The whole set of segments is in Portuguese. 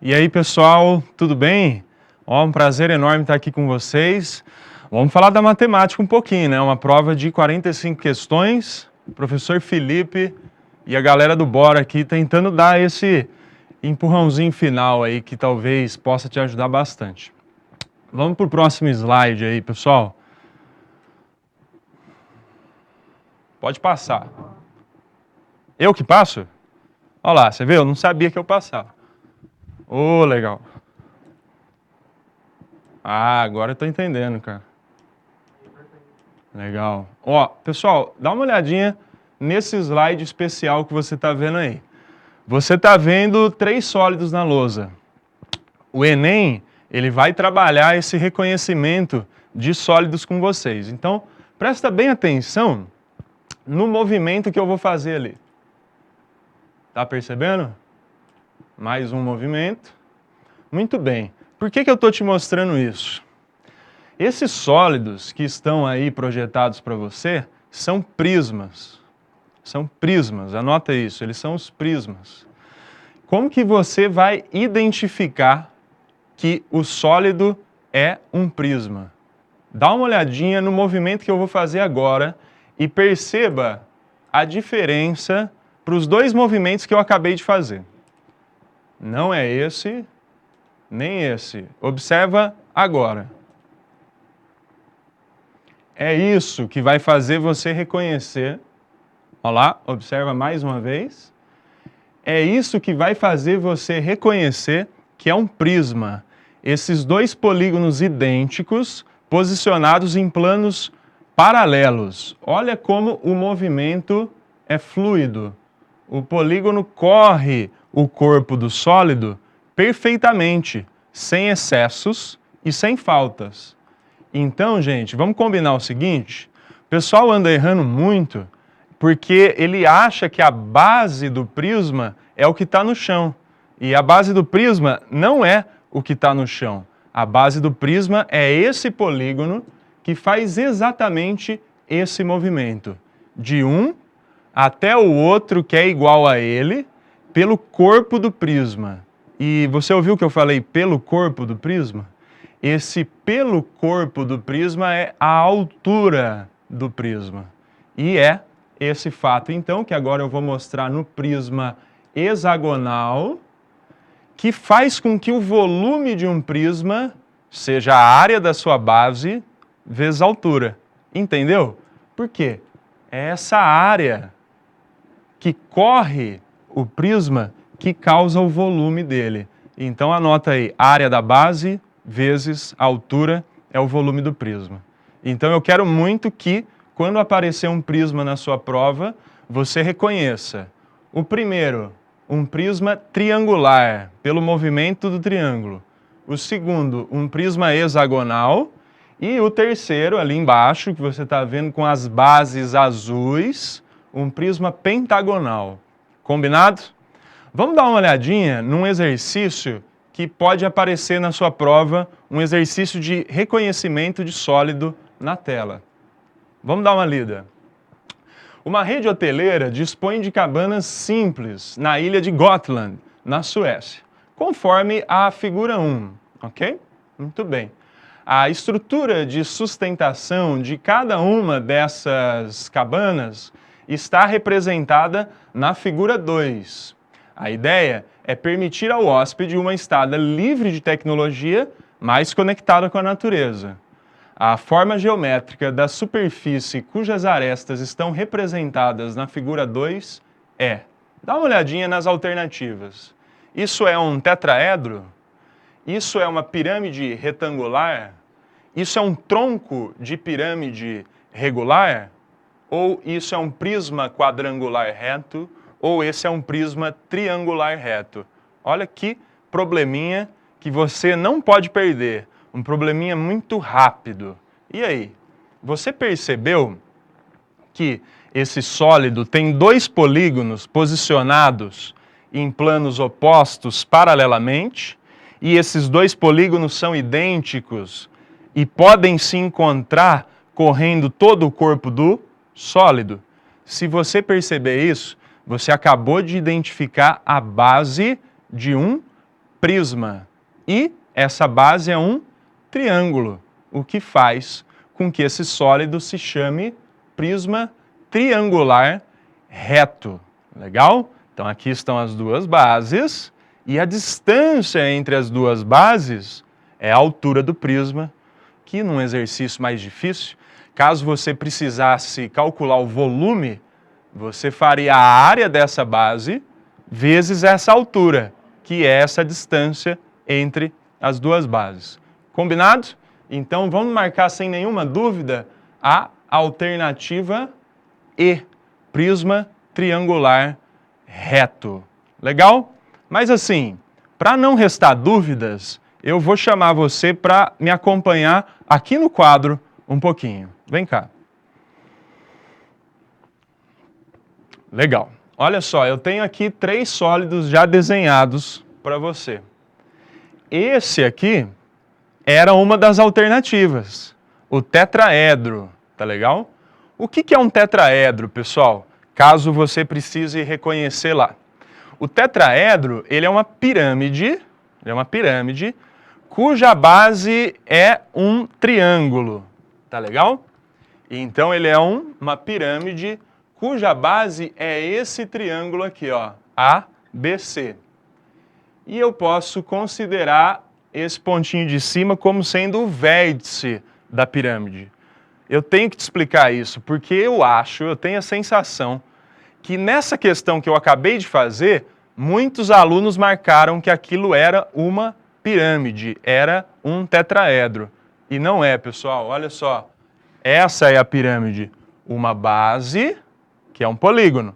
E aí, pessoal, tudo bem? Ó, um prazer enorme estar aqui com vocês. Vamos falar da matemática um pouquinho, né? Uma prova de 45 questões. O professor Felipe e a galera do Bora aqui tentando dar esse empurrãozinho final aí que talvez possa te ajudar bastante. Vamos para o próximo slide aí, pessoal. Pode passar. Eu que passo? Olha lá, você viu? Eu não sabia que eu passava. Ô, legal. Ah, agora eu tô entendendo, cara. Legal. Ó, pessoal, dá uma olhadinha nesse slide especial que você tá vendo aí. Você tá vendo 3 sólidos na lousa. O Enem, ele vai trabalhar esse reconhecimento de sólidos com vocês. Então, presta bem atenção no movimento que eu vou fazer ali. Tá percebendo? Mais um movimento. Muito bem. Por que eu estou te mostrando isso? Esses sólidos que estão aí projetados para você são prismas. São prismas, anota isso, eles são os prismas. Como que você vai identificar que o sólido é um prisma? Dá uma olhadinha no movimento que eu vou fazer agora e perceba a diferença para os 2 movimentos que eu acabei de fazer. Não é esse, nem esse. Observa agora. É isso que vai fazer você reconhecer. Olha lá, observa mais uma vez. É isso que vai fazer você reconhecer que é um prisma. Esses 2 polígonos idênticos posicionados em planos paralelos. Olha como o movimento é fluido. O polígono corre o corpo do sólido perfeitamente, sem excessos e sem faltas. Então, gente, vamos combinar o seguinte: o pessoal anda errando muito porque ele acha que a base do prisma é o que está no chão. E a base do prisma não é o que está no chão. A base do prisma é esse polígono que faz exatamente esse movimento. De um até o outro que é igual a ele, pelo corpo do prisma. E você ouviu que eu falei pelo corpo do prisma? Esse pelo corpo do prisma é a altura do prisma. E é esse fato, então, que agora eu vou mostrar no prisma hexagonal, que faz com que o volume de um prisma seja a área da sua base vezes a altura. Entendeu? Por quê? É essa área que corre o prisma que causa o volume dele. Então anota aí, área da base vezes a altura é o volume do prisma. Então eu quero muito que, quando aparecer um prisma na sua prova, você reconheça. O primeiro, um prisma triangular, pelo movimento do triângulo. O segundo, um prisma hexagonal. E o terceiro, ali embaixo, que você está vendo com as bases azuis, um prisma pentagonal. Combinado? Vamos dar uma olhadinha num exercício que pode aparecer na sua prova, um exercício de reconhecimento de sólido na tela. Vamos dar uma lida. Uma rede hoteleira dispõe de cabanas simples na ilha de Gotland, na Suécia, conforme a figura 1, ok? Muito bem. A estrutura de sustentação de cada uma dessas cabanas está representada na figura 2. A ideia é permitir ao hóspede uma estada livre de tecnologia, mais conectada com a natureza. A forma geométrica da superfície cujas arestas estão representadas na figura 2 é... Dá uma olhadinha nas alternativas. Isso é um tetraedro? Isso é uma pirâmide retangular? Isso é um tronco de pirâmide regular? Ou isso é um prisma quadrangular reto? Ou esse é um prisma triangular reto? Olha que probleminha que você não pode perder. Um probleminha muito rápido. E aí? Você percebeu que esse sólido tem 2 polígonos posicionados em planos opostos paralelamente? E esses 2 polígonos são idênticos e podem se encontrar correndo todo o corpo do sólido? Se você perceber isso, você acabou de identificar a base de um prisma. E essa base é um triângulo, o que faz com que esse sólido se chame prisma triangular reto. Legal? Então aqui estão as duas bases e a distância entre as duas bases é a altura do prisma, que num exercício mais difícil, caso você precisasse calcular o volume, você faria a área dessa base vezes essa altura, que é essa distância entre as duas bases. Combinado? Então vamos marcar sem nenhuma dúvida a alternativa E, prisma triangular reto. Legal? Mas assim, para não restar dúvidas, eu vou chamar você para me acompanhar aqui no quadro um pouquinho. Vem cá. Legal. Olha só, eu tenho aqui 3 sólidos já desenhados para você. Esse aqui era uma das alternativas, o tetraedro, tá legal? O que é um tetraedro, pessoal? Caso você precise reconhecer lá. O tetraedro, ele é uma pirâmide, cuja base é um triângulo, tá legal? Então ele é uma pirâmide cuja base é esse triângulo aqui, ó, ABC. E eu posso considerar esse pontinho de cima como sendo o vértice da pirâmide. Eu tenho que te explicar isso, porque eu tenho a sensação que nessa questão que eu acabei de fazer, muitos alunos marcaram que aquilo era uma pirâmide, era um tetraedro. E não é, pessoal, olha só. Essa é a pirâmide, uma base, que é um polígono,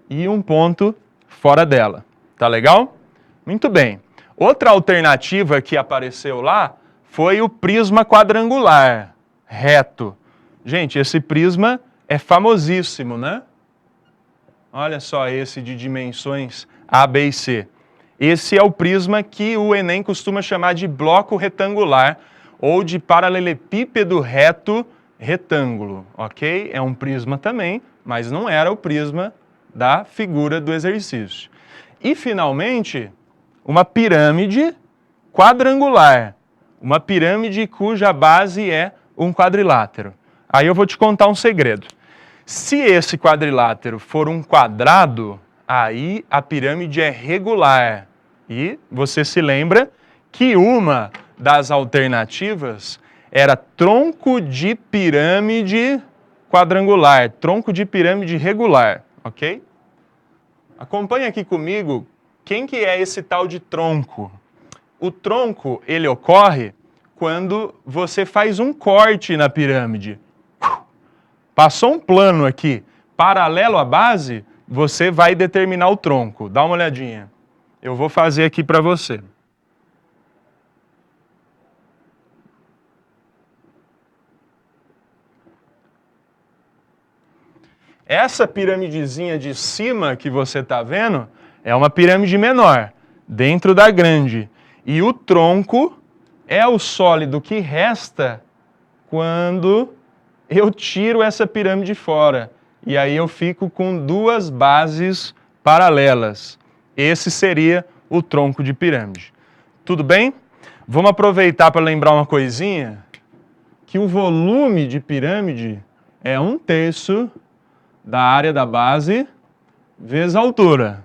e um ponto fora dela. Tá legal? Muito bem. Outra alternativa que apareceu lá foi o prisma quadrangular, reto. Gente, esse prisma é famosíssimo, né? Olha só esse de dimensões A, B e C. Esse é o prisma que o Enem costuma chamar de bloco retangular ou de paralelepípedo reto retângulo, ok? É um prisma também, mas não era o prisma da figura do exercício. E, finalmente, uma pirâmide quadrangular, uma pirâmide cuja base é um quadrilátero. Aí eu vou te contar um segredo. Se esse quadrilátero for um quadrado, aí a pirâmide é regular. E você se lembra que uma das alternativas era tronco de pirâmide quadrangular, tronco de pirâmide regular, ok? Acompanhe aqui comigo quem que é esse tal de tronco. O tronco, ele ocorre quando você faz um corte na pirâmide. Passou um plano aqui, paralelo à base, você vai determinar o tronco. Dá uma olhadinha. Eu vou fazer aqui para você. Essa piramidezinha de cima que você está vendo é uma pirâmide menor, dentro da grande. E o tronco é o sólido que resta quando eu tiro essa pirâmide fora. E aí eu fico com 2 bases paralelas. Esse seria o tronco de pirâmide. Tudo bem? Vamos aproveitar para lembrar uma coisinha, que o volume de pirâmide é 1/3 da área da base vezes a altura.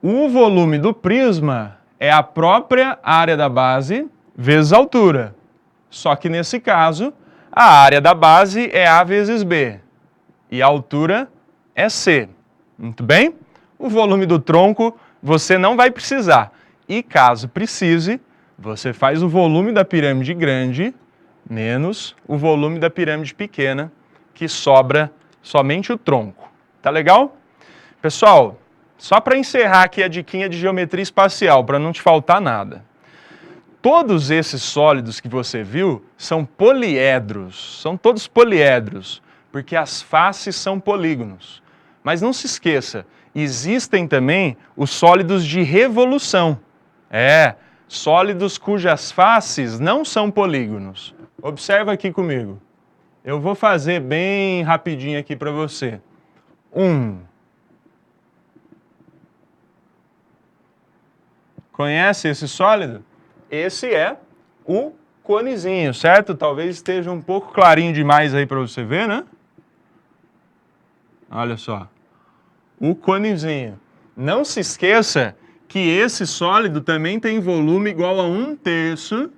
O volume do prisma é a própria área da base vezes a altura. Só que nesse caso, a área da base é A vezes B e a altura é C. Muito bem? O volume do tronco você não vai precisar. E caso precise, você faz o volume da pirâmide grande menos o volume da pirâmide pequena, que sobra somente o tronco. Tá legal? Pessoal, só para encerrar aqui a diquinha de geometria espacial, para não te faltar nada. Todos esses sólidos que você viu são poliedros, são todos poliedros, porque as faces são polígonos. Mas não se esqueça, existem também os sólidos de revolução. Sólidos cujas faces não são polígonos. Observa aqui comigo. Eu vou fazer bem rapidinho aqui para você. 1. Conhece esse sólido? Esse é o conezinho, certo? Talvez esteja um pouco clarinho demais aí para você ver, né? Olha só. O conezinho. Não se esqueça que esse sólido também tem volume igual a 1/3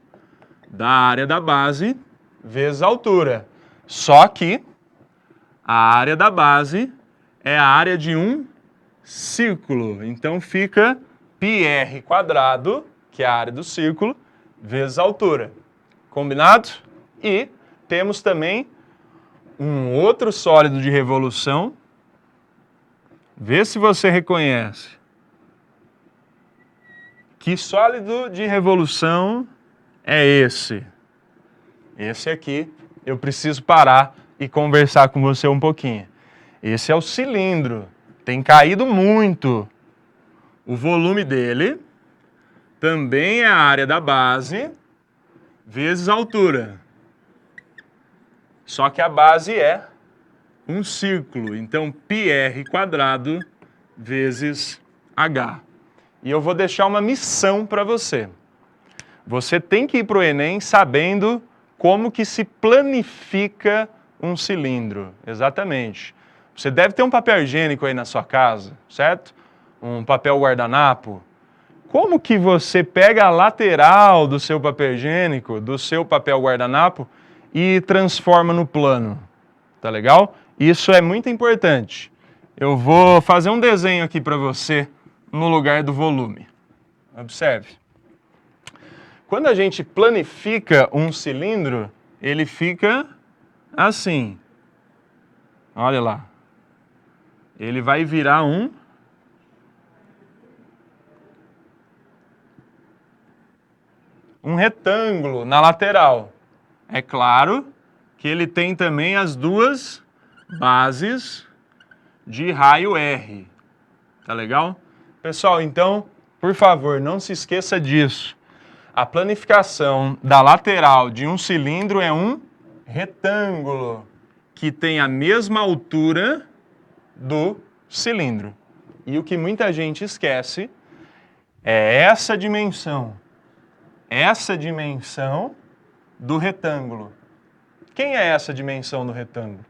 da área da base vezes a altura. Só que a área da base é a área de um círculo. Então fica πr², que é a área do círculo, vezes a altura. Combinado? E temos também um outro sólido de revolução. Vê se você reconhece. Que sólido de revolução é esse? Esse aqui eu preciso parar e conversar com você um pouquinho. Esse é o cilindro. Tem caído muito. O volume dele também é a área da base vezes a altura. Só que a base é um círculo. Então, πr² vezes h. E eu vou deixar uma missão para você. Você tem que ir para o Enem sabendo como que se planifica um cilindro. Exatamente. Você deve ter um papel higiênico aí na sua casa, certo? Um papel guardanapo. Como que você pega a lateral do seu papel higiênico, do seu papel guardanapo, e transforma no plano? Tá legal? Isso é muito importante. Eu vou fazer um desenho aqui para você no lugar do volume. Observe. Quando a gente planifica um cilindro, ele fica assim. Olha lá. Ele vai virar um retângulo na lateral. É claro que ele tem também as duas bases de raio R. Tá legal? Pessoal, então, por favor, não se esqueça disso. A planificação da lateral de um cilindro é um retângulo que tem a mesma altura do cilindro. E o que muita gente esquece é essa dimensão. Essa dimensão do retângulo. Quem é essa dimensão do retângulo?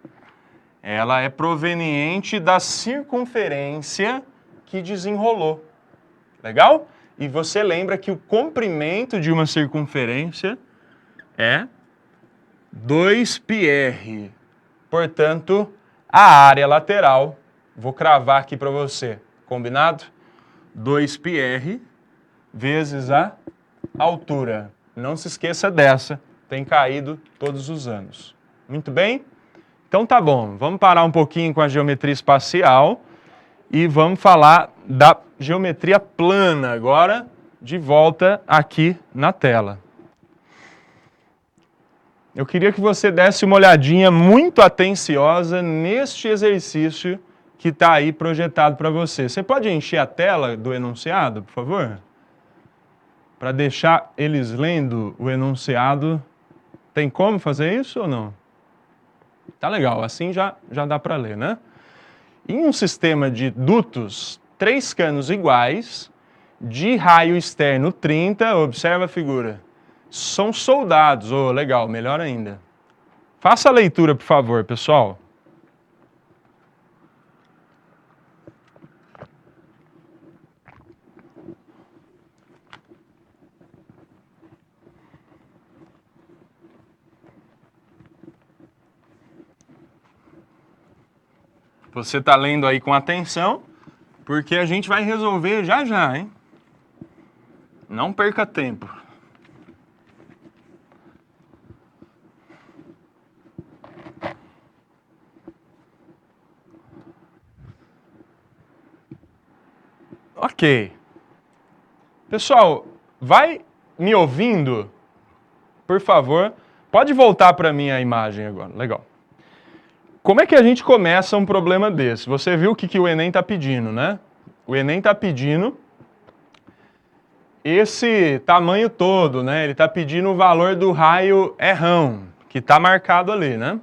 Ela é proveniente da circunferência que desenrolou. Legal? E você lembra que o comprimento de uma circunferência é 2πr. Portanto, a área lateral, vou cravar aqui para você, combinado? 2πr vezes a altura. Não se esqueça dessa, tem caído todos os anos. Muito bem? Então tá bom, vamos parar um pouquinho com a geometria espacial e vamos falar da geometria plana agora, de volta aqui na tela. Eu queria que você desse uma olhadinha muito atenciosa neste exercício que está aí projetado para você. Você pode encher a tela do enunciado, por favor? Para deixar eles lendo o enunciado. Tem como fazer isso ou não? Tá legal, assim já dá para ler, né? Em um sistema de dutos, 3 canos iguais, de raio externo 30, observa a figura, são soldados. Oh, legal, melhor ainda. Faça a leitura, por favor, pessoal. Você está lendo aí com atenção, porque a gente vai resolver já já, hein? Não perca tempo. Ok. Pessoal, vai me ouvindo? Por favor, pode voltar para mim a imagem agora. Legal. Como é que a gente começa um problema desse? Você viu o que o Enem está pedindo, né? O Enem está pedindo esse tamanho todo, né? Ele está pedindo o valor do raio errão, que está marcado ali, né?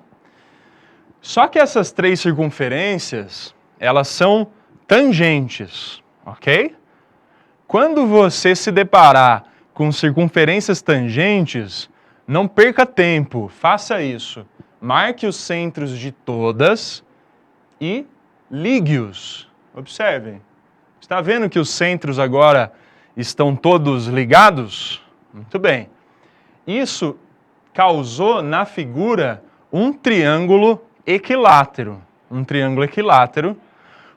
Só que essas 3 circunferências, elas são tangentes, ok? Quando você se deparar com circunferências tangentes, não perca tempo, faça isso. Marque os centros de todas e ligue-os. Observem. Está vendo que os centros agora estão todos ligados? Muito bem. Isso causou na figura um triângulo equilátero. Um triângulo equilátero,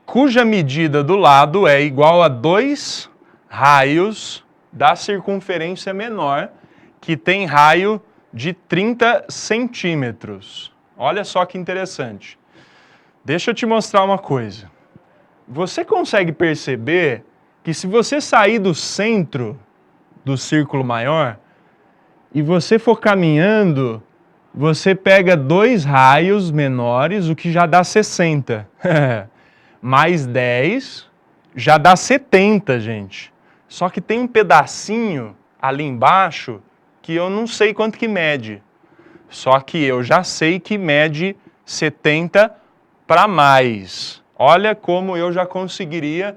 cuja medida do lado é igual a 2 raios da circunferência menor, que tem raio de 30 centímetros. Olha só que interessante. Deixa eu te mostrar uma coisa. Você consegue perceber que se você sair do centro do círculo maior e você for caminhando, você pega 2 raios menores, o que já dá 60. Mais 10 já dá 70, gente. Só que tem um pedacinho ali embaixo que eu não sei quanto que mede. Só que eu já sei que mede 70 para mais. Olha como eu já conseguiria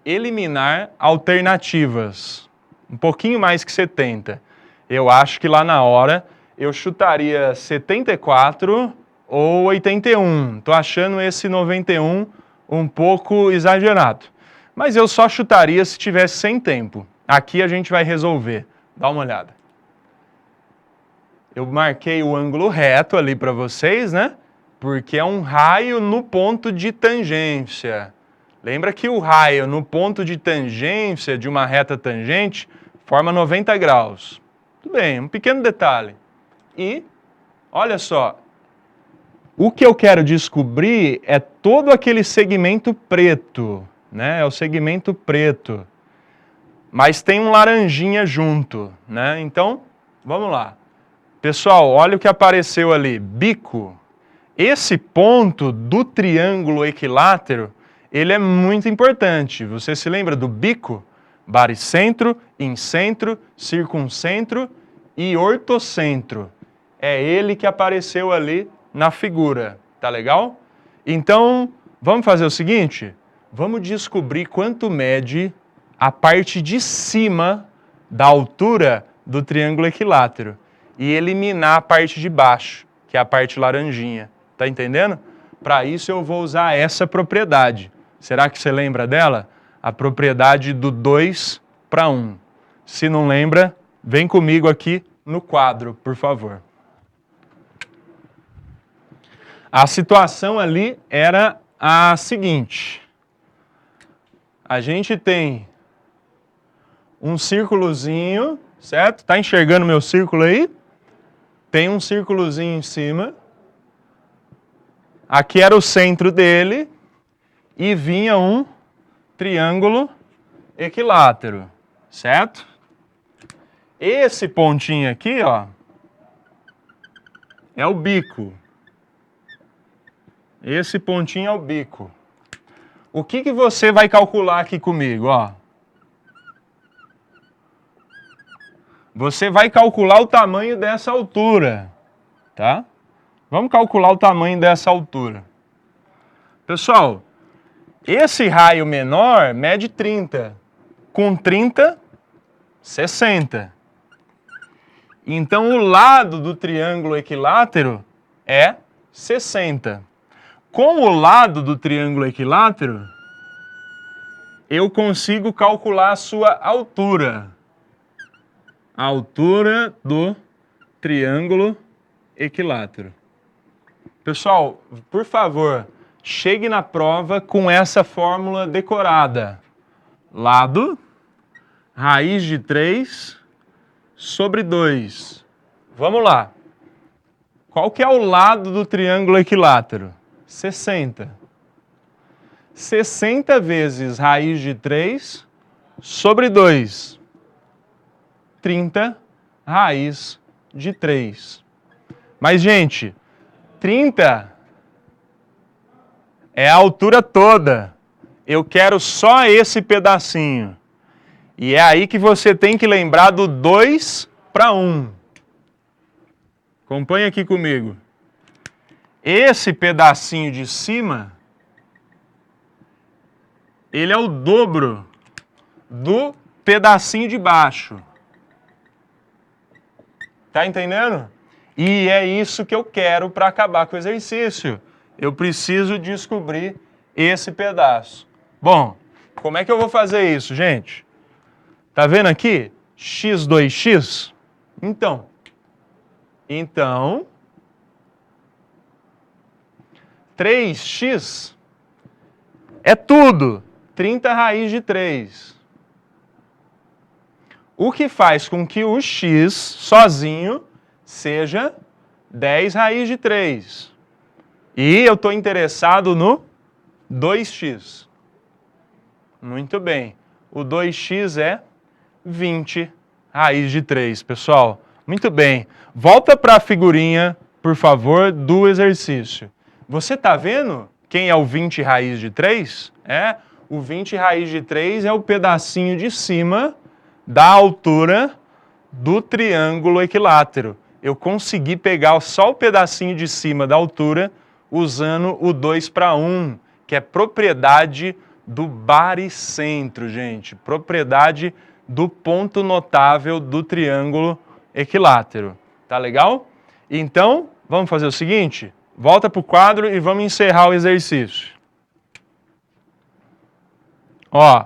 eliminar alternativas. Um pouquinho mais que 70. Eu acho que lá na hora eu chutaria 74 ou 81. Estou achando esse 91 um pouco exagerado. Mas eu só chutaria se tivesse sem tempo. Aqui a gente vai resolver. Dá uma olhada. Eu marquei o ângulo reto ali para vocês, né? Porque é um raio no ponto de tangência. Lembra que o raio no ponto de tangência de uma reta tangente forma 90 graus. Tudo bem, um pequeno detalhe. E, olha só, o que eu quero descobrir é todo aquele segmento preto, né? É o segmento preto. Mas tem um laranjinha junto, né? Então, vamos lá. Pessoal, olha o que apareceu ali, bico. Esse ponto do triângulo equilátero, ele é muito importante. Você se lembra do bico? Baricentro, incentro, circuncentro e ortocentro. É ele que apareceu ali na figura, tá legal? Então, vamos fazer o seguinte? Vamos descobrir quanto mede a parte de cima da altura do triângulo equilátero e eliminar a parte de baixo, que é a parte laranjinha. Tá entendendo? Para isso eu vou usar essa propriedade. Será que você lembra dela? A propriedade do 2 para 1. Se não lembra, vem comigo aqui no quadro, por favor. A situação ali era a seguinte. A gente tem um círculozinho, certo? Tá enxergando meu círculo aí? Tem um círculozinho em cima. Aqui era o centro dele e vinha um triângulo equilátero, certo? Esse pontinho aqui, ó, é o bico. Esse pontinho é o bico. O que você vai calcular aqui comigo, ó? Você vai calcular o tamanho dessa altura, tá? Vamos calcular o tamanho dessa altura. Pessoal, esse raio menor mede 30. Com 30, 60. Então, o lado do triângulo equilátero é 60. Com o lado do triângulo equilátero, eu consigo calcular a sua altura. A altura do triângulo equilátero. Pessoal, por favor, chegue na prova com essa fórmula decorada. Lado, raiz de 3 sobre 2. Vamos lá. Qual que é o lado do triângulo equilátero? 60. 60 vezes raiz de 3 sobre 2. 30 raiz de 3. Mas, gente, 30 é a altura toda. Eu quero só esse pedacinho. E é aí que você tem que lembrar do 2 para 1. Acompanhe aqui comigo. Esse pedacinho de cima, ele é o dobro do pedacinho de baixo. Tá entendendo? E é isso que eu quero para acabar com o exercício. Eu preciso descobrir esse pedaço. Bom, como é que eu vou fazer isso, gente? Tá vendo aqui? x2x? Então, 3x é tudo. 30 raiz de 3. O que faz com que o x sozinho seja 10 raiz de 3. E eu estou interessado no 2x. Muito bem. O 2x é 20 raiz de 3, pessoal. Muito bem. Volta para a figurinha, por favor, do exercício. Você está vendo quem é o 20 raiz de 3? O 20 raiz de 3 é o pedacinho de cima da altura do triângulo equilátero. Eu consegui pegar só o pedacinho de cima da altura usando o 2:1, que é propriedade do baricentro, gente. Propriedade do ponto notável do triângulo equilátero. Tá legal? Então, vamos fazer o seguinte? Volta para o quadro e vamos encerrar o exercício. Ó,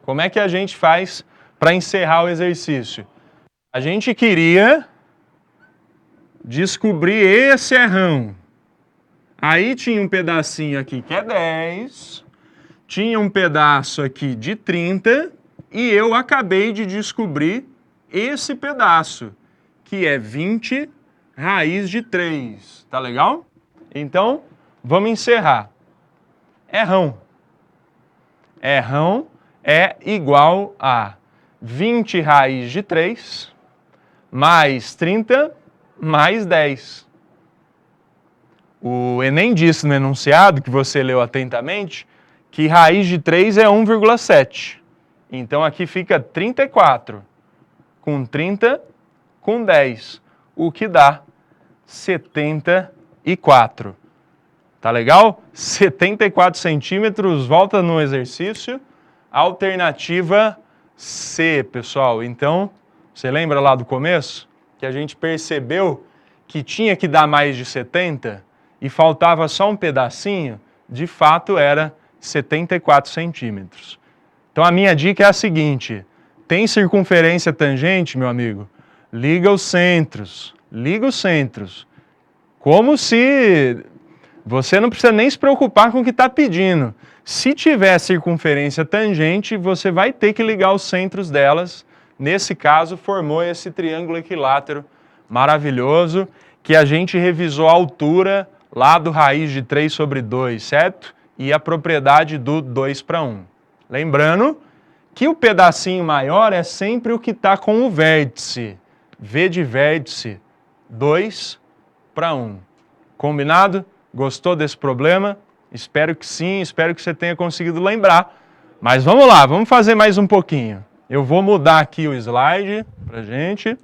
como é que a gente faz para encerrar o exercício? A gente queria descobrir esse errão. Aí tinha um pedacinho aqui que é 10, tinha um pedaço aqui de 30 e eu acabei de descobrir esse pedaço, que é 20 raiz de 3. Tá legal? Então, vamos encerrar. Errão. Errão é igual a 20 raiz de 3 mais 30 mais 10. O Enem disse no enunciado, que você leu atentamente, que raiz de 3 é 1,7. Então aqui fica 34 com 30 com 10, o que dá 74. Tá legal? 74 centímetros, volta no exercício. Alternativa C, pessoal. Então, você lembra lá do começo? Que a gente percebeu que tinha que dar mais de 70 e faltava só um pedacinho? De fato, era 74 centímetros. Então, a minha dica é a seguinte. Tem circunferência tangente, meu amigo? Liga os centros. Liga os centros. Como se... Você não precisa nem se preocupar com o que está pedindo. Se tiver circunferência tangente, você vai ter que ligar os centros delas. Nesse caso, formou esse triângulo equilátero maravilhoso, que a gente revisou a altura lá do raiz de 3 sobre 2, certo? E a propriedade do 2:1. Lembrando que o pedacinho maior é sempre o que está com o vértice. V de vértice, 2:1. Combinado? Gostou desse problema? Espero que sim, espero que você tenha conseguido lembrar. Mas vamos lá, vamos fazer mais um pouquinho. Eu vou mudar aqui o slide pra gente.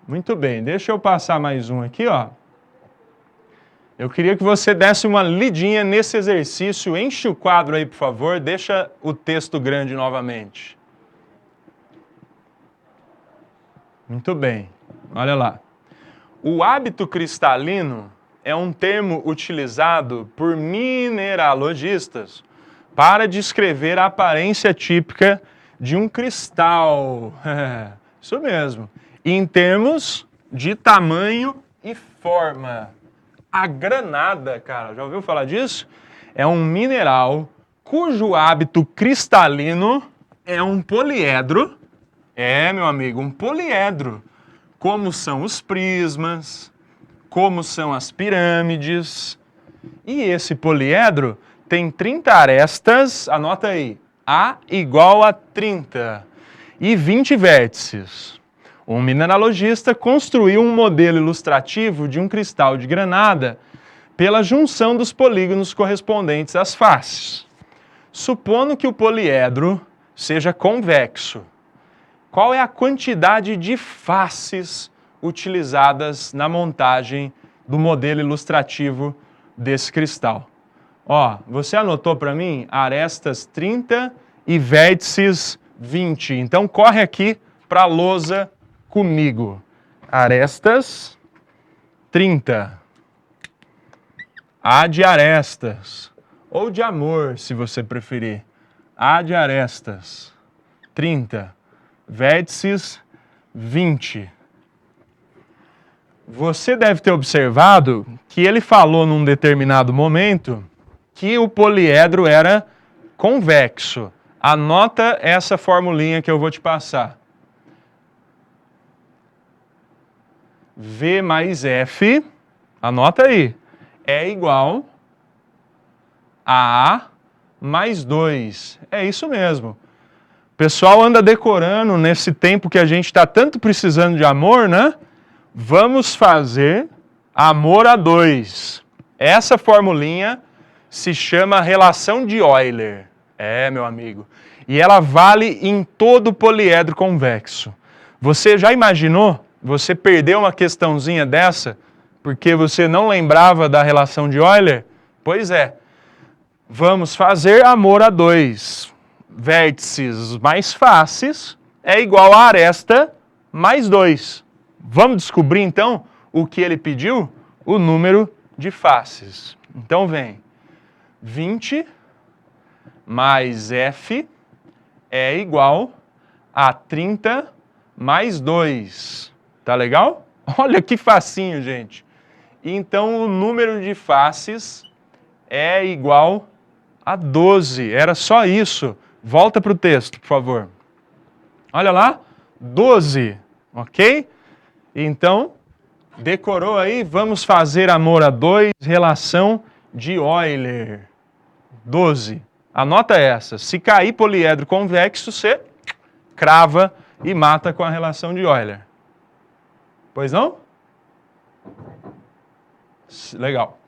Muito bem, deixa eu passar mais um aqui, ó. Eu queria que você desse uma lidinha nesse exercício. Enche o quadro aí, por favor. Deixa o texto grande novamente. Muito bem, olha lá. O hábito cristalino é um termo utilizado por mineralogistas para descrever a aparência típica de um cristal. Isso mesmo. Em termos de tamanho e forma. A granada, cara, já ouviu falar disso? É um mineral cujo hábito cristalino é um poliedro. É, meu amigo, um poliedro. Como são os prismas, como são as pirâmides. E esse poliedro tem 30 arestas, anota aí, A igual a 30, e 20 vértices. Um mineralogista construiu um modelo ilustrativo de um cristal de granada pela junção dos polígonos correspondentes às faces. Supondo que o poliedro seja convexo, qual é a quantidade de faces utilizadas na montagem do modelo ilustrativo desse cristal? Ó, você anotou para mim arestas 30 e vértices 20. Então corre aqui para a lousa comigo. Arestas 30. A de arestas, ou de amor, se você preferir. A de arestas 30. Vértices 20. Você deve ter observado que ele falou num determinado momento que o poliedro era convexo. Anota essa formulinha que eu vou te passar. V mais F, anota aí, é igual a A mais 2. É isso mesmo. O pessoal anda decorando nesse tempo que a gente está tanto precisando de amor, né? Vamos fazer amor a 2. Essa formulinha se chama relação de Euler. É, meu amigo. E ela vale em todo poliedro convexo. Você já imaginou? Você perdeu uma questãozinha dessa porque você não lembrava da relação de Euler? Pois é. Vamos fazer amor a 2. Vértices mais faces é igual a aresta mais 2. Vamos descobrir, então, o que ele pediu? O número de faces. Então, vem. 20 mais F é igual a 30 mais 2. Tá legal? Olha que facinho, gente. Então, o número de faces é igual a 12. Era só isso. Volta para o texto, por favor. Olha lá. 12. Ok? Então, decorou aí? Vamos fazer amor a 2, relação de Euler. 12. Anota essa. Se cair poliedro convexo, você crava e mata com a relação de Euler. Pois não? Legal.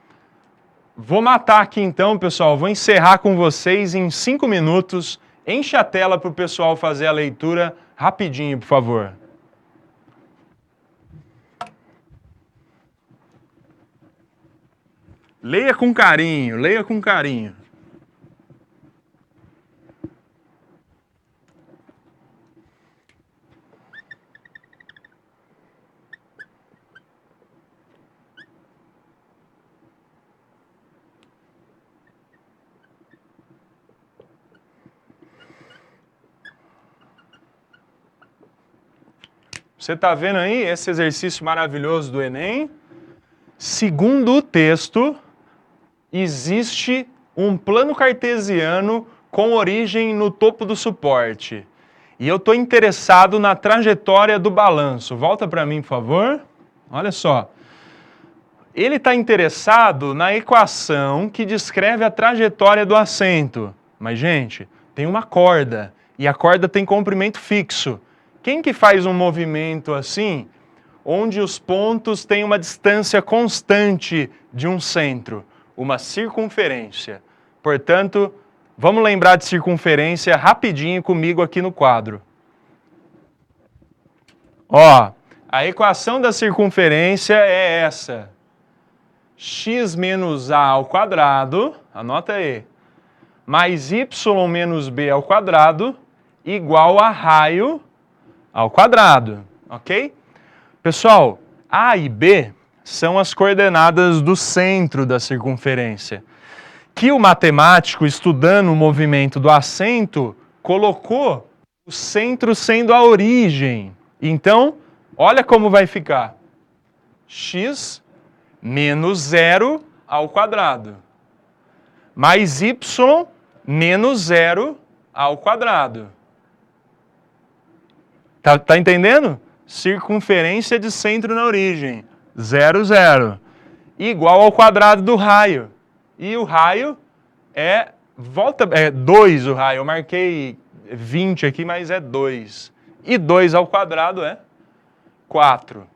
Vou matar aqui então, pessoal. Vou encerrar com vocês em 5 minutos. Enche a tela para o pessoal fazer a leitura rapidinho, por favor. Leia com carinho, leia com carinho. Você está vendo aí esse exercício maravilhoso do Enem? Segundo o texto, existe um plano cartesiano com origem no topo do suporte. E eu estou interessado na trajetória do balanço. Volta para mim, por favor. Olha só. Ele está interessado na equação que descreve a trajetória do assento. Mas, gente, tem uma corda. E a corda tem comprimento fixo. Quem que faz um movimento assim, onde os pontos têm uma distância constante de um centro? Uma circunferência. Portanto, vamos lembrar de circunferência rapidinho comigo aqui no quadro. Ó, a equação da circunferência é essa. X menos A ao quadrado, anota aí, mais Y menos B ao quadrado, igual a raio ao quadrado, ok? Pessoal, A e B são as coordenadas do centro da circunferência, que o matemático, estudando o movimento do assento, colocou o centro sendo a origem. Então, olha como vai ficar. X menos 0 ao quadrado, mais Y menos 0 ao quadrado. Tá entendendo? Circunferência de centro na origem. 0, 0. Igual ao quadrado do raio. E o raio é 2 o raio. Eu marquei 20 aqui, mas é 2. E 2 ao quadrado é 4.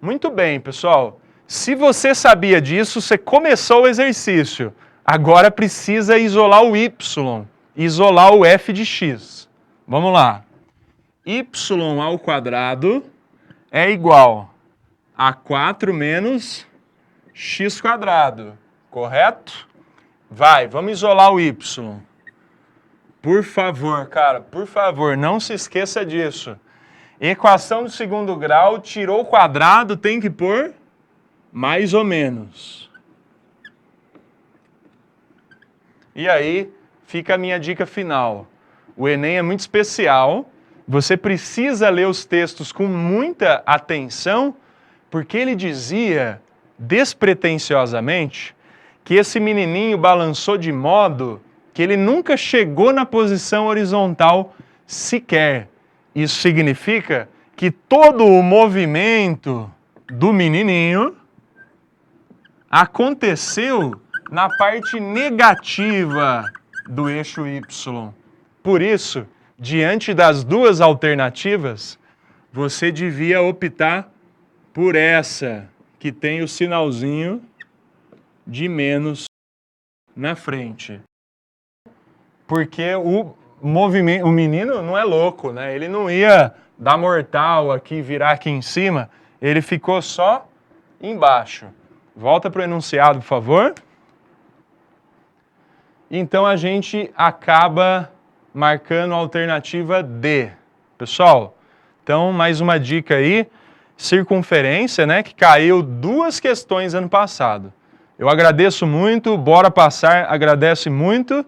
Muito bem, pessoal. Se você sabia disso, você começou o exercício. Agora precisa isolar o y, isolar o f de x. Vamos lá. Y ao quadrado é igual a 4 menos x quadrado, correto? Vamos isolar o y. Por favor, cara, por favor, não se esqueça disso. Equação do segundo grau, tirou o quadrado, tem que pôr mais ou menos. E aí fica a minha dica final. O Enem é muito especial, você precisa ler os textos com muita atenção, porque ele dizia, despretensiosamente, que esse menininho balançou de modo que ele nunca chegou na posição horizontal sequer. Isso significa que todo o movimento do menininho aconteceu na parte negativa do eixo Y. Por isso, diante das duas alternativas, você devia optar por essa, que tem o sinalzinho de menos na frente. Porque o menino não é louco, né? Ele não ia dar mortal aqui, virar aqui em cima. Ele ficou só embaixo. Volta para o enunciado, por favor. Então a gente acaba marcando a alternativa D. Pessoal, então mais uma dica aí. Circunferência, né? Que caiu 2 questões ano passado. Eu agradeço muito, bora passar, agradece muito.